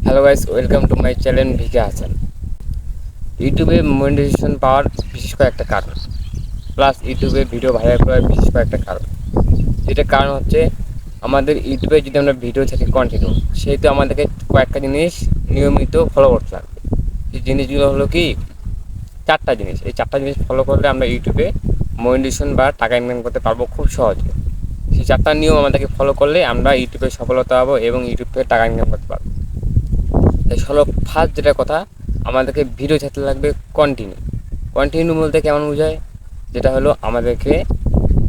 Hello guys, welcome to my channel V K Hasan. ইউটিউবে monetization পাওয়ার বিশেষ কয়েকটা কারণ, প্লাস ইউটিউবে ভিডিও ভাইরাল করার বিশেষ কয়েকটা কারণ। যেটা কারণ হচ্ছে, আমাদের ইউটিউবে যদি আমরা ভিডিও থাকি কন্টিনিউ, সেহেতু আমাদেরকে কয়েকটা জিনিস নিয়মিত ফলো করতে লাগবে। এই জিনিসগুলো হলো কি, চারটা জিনিস। এই চারটা জিনিস ফলো করলে আমরা ইউটিউবে মনিটাইজেশন বা টাকা ইনকাম করতে পারবো খুব সহজে। সেই চারটা নিয়ম আমাদেরকে ফলো করলে আমরা ইউটিউবে সফলতা পাবো এবং ইউটিউব থেকে টাকা ইনকাম করতে পারবো। তাই হলো ফার্স্ট যেটা কথা, আমাদেরকে ভিডিও ছাড়তে লাগবে কন্টিনিউ। কন্টিনিউ বলতে কেমন বোঝায়? যেটা হলো আমাদেরকে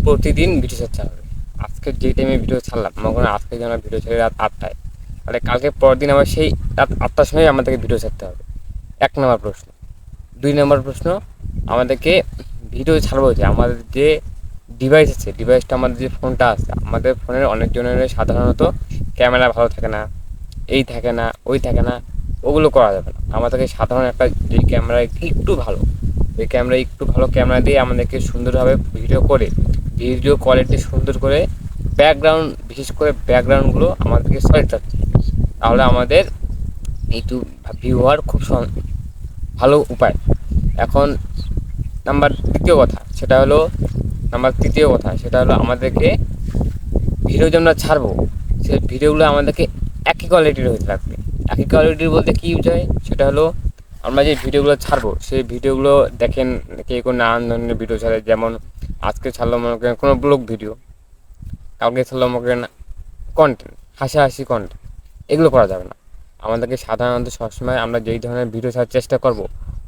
প্রতিদিন ভিডিও ছাড়তে হবে। আজকে যে টাইমে ভিডিও ছাড়লাম, মনে করেন আজকে যেন ভিডিও ছেড়ে রাত 8টায়, তাহলে কালকে পরের দিন আবার সেই রাত 8টার সময় আমাদেরকে ভিডিও ছাড়তে হবে। 1 নম্বর প্রশ্ন। 2 নম্বর প্রশ্ন, আমাদেরকে ভিডিও ছাড়বো যে আমাদের যে ডিভাইস আছে, ডিভাইসটা আমাদের যে ফোনটা আছে, আমাদের ফোনের অনেকজনের সাধারণত ক্যামেরা ভালো থাকে না, এই থাকে না, ওই থাকে না, ওগুলো করা যাবে না। আমাদেরকে সাধারণ একটা যে ক্যামেরা একটু ভালো, ওই ক্যামেরা একটু ভালো ক্যামেরা দিয়ে আমাদেরকে সুন্দরভাবে ভিডিও করে, ভিডিও কোয়ালিটি সুন্দর করে, ব্যাকগ্রাউন্ড, বিশেষ করে ব্যাকগ্রাউন্ডগুলো আমাদেরকে সলিড রাখতে হবে। তাহলে আমাদের ইউটিউব ভিউ হওয়ার খুব ভালো উপায়। এখন তৃতীয় কথা সেটা হলো আমাদেরকে ভিডিও যে আমরা ছাড়বো, সেই ভিডিওগুলো আমাদেরকে একই কোয়ালিটির হতে লাগবে। একই কোয়ালিটির বলতে কী বোঝায়? সেটা হলো আমরা যে ভিডিওগুলো ছাড়বো, সেই ভিডিওগুলো দেখেন কেউ নানান ধরনের ভিডিও ছাড়ে। যেমন আজকে ছাড়লো মনে করেন কোনো ব্লগ ভিডিও, কালকে ছাড়লো মনে করেন কন্টেন্ট, হাসাহাসি কন্টেন্ট। এগুলো করা যাবে না। আমাদেরকে সাধারণত সবসময় আমরা যেই ধরনের ভিডিও ছাড়ার চেষ্টা করব,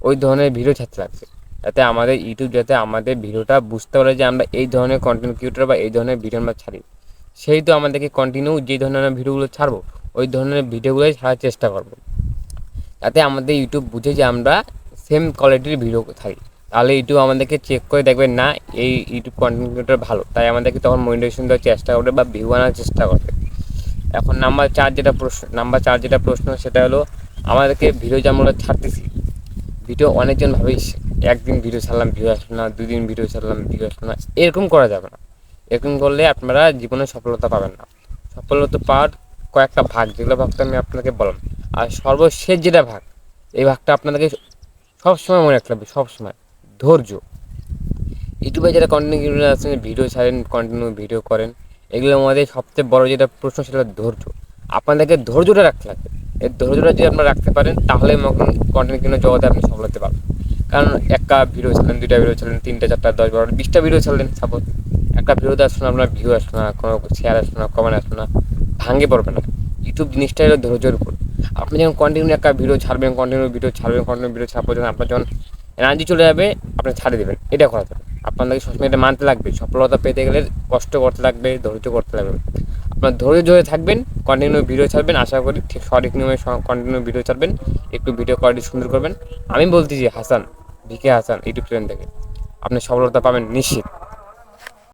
ওই ধরনের ভিডিও ছাড়তে লাগবে, যাতে আমাদের ইউটিউব যাতে আমাদের ভিডিওটা বুঝতে পারে যে আমরা এই ধরনের কন্টেন্ট ক্রিয়েটর বা এই ধরনের ভিডিও আমরা ছাড়ি। সেই তো আমাদেরকে কন্টিনিউ যে ধরনের ভিডিওগুলো ছাড়বো, ওই ধরনের ভিডিওগুলোই ছাড়ার চেষ্টা করবো, যাতে আমাদের ইউটিউব বুঝে যে আমরা সেম কোয়ালিটির ভিডিও ছাড়ি। তাহলে ইউটিউব আমাদেরকে চেক করে দেখবে, না এই ইউটিউব কন্টেন্ট ক্রিয়েটর ভালো, তাই আমাদেরকে তখন মনিটাইজেশন দেওয়ার চেষ্টা করবে বা ভিউ আনার চেষ্টা করবে। এখন নাম্বার চার যেটা প্রশ্ন সেটা হলো, আমাদেরকে ভিডিও যে আমরা ছাড়তেছি, ভিডিও অনেকজন ভাবেই একদিন ভিডিও ছাড়লাম ভিউ আসলো না, 2 দিন ভিডিও ছাড়লাম ভিউ আসলো না, এরকম করা যাবে না। এরকম করলে আপনারা জীবনে সফলতা পাবেন না। সফলতা পাওয়ার কয়েকটা ভাগ, যেগুলো ভাগটা আমি আপনাকে বললাম। আর সর্বশেষ যেটা ভাগ, এই ভাগটা আপনাদেরকে সবসময় মনে রাখতে হবে, সবসময় ধৈর্য। ইউটিউবে যারা কন্টেন্ট ক্রিয়েটর আছেন, ভিডিও ছাড়েন, কন্টিনিউ ভিডিও করেন, এগুলোর মধ্যে সবচেয়ে বড় যেটা প্রশ্ন সেটা ধৈর্য। আপনাদেরকে ধৈর্যটা রাখতে লাগবে। এই ধৈর্যটা যদি আপনারা রাখতে পারেন, তাহলে কন্টেন্ট ক্রিয়েটর জগতে আপনি সফল হতে পারবেন। কারণ একটা ভিডিও ছাড়লেন, 2টা ভিডিও ছাড়লেন, 3টা 4টা 10 12 20টা ভিডিও ছাড়লেন, সাপোজ একটা ভিডিওতে আসলো না, আপনার ভিউ আসলো না, কোনো শেয়ার আসলো না, কমেন্ট আসলো না, ভাঙে পড়বে না। ইউটিউব জিনিসটাই হলো ধৈর্যের উপর। আপনি যখন কন্টিনিউ একটা ভিডিও ছাড়বেন, কন্টিনিউ ভিডিও ছাড়া পর্যন্ত আপনার যখন এনার্জি চলে যাবে, আপনি ছাড়ে দেবেন। এটা করা যাবে। আপনাদেরকে সবসময় এটা মানতে লাগবে। সফলতা পেতে গেলে কষ্ট করতে লাগবে, ধৈর্য করতে লাগবে। আপনার ধৈর্য ধরে থাকবেন, কন্টিনিউ ভিডিও ছাড়বেন, আশা করি ঠিক সঠিক নিয়মে কন্টিনিউ ভিডিও ছাড়বেন, একটু ভিডিও কোয়ালিটি সুন্দর করবেন। আমি বলতেছি Hasan, V K Hasan YouTube channel থেকে আপনি সফলতা পাবেন নিশ্চিত।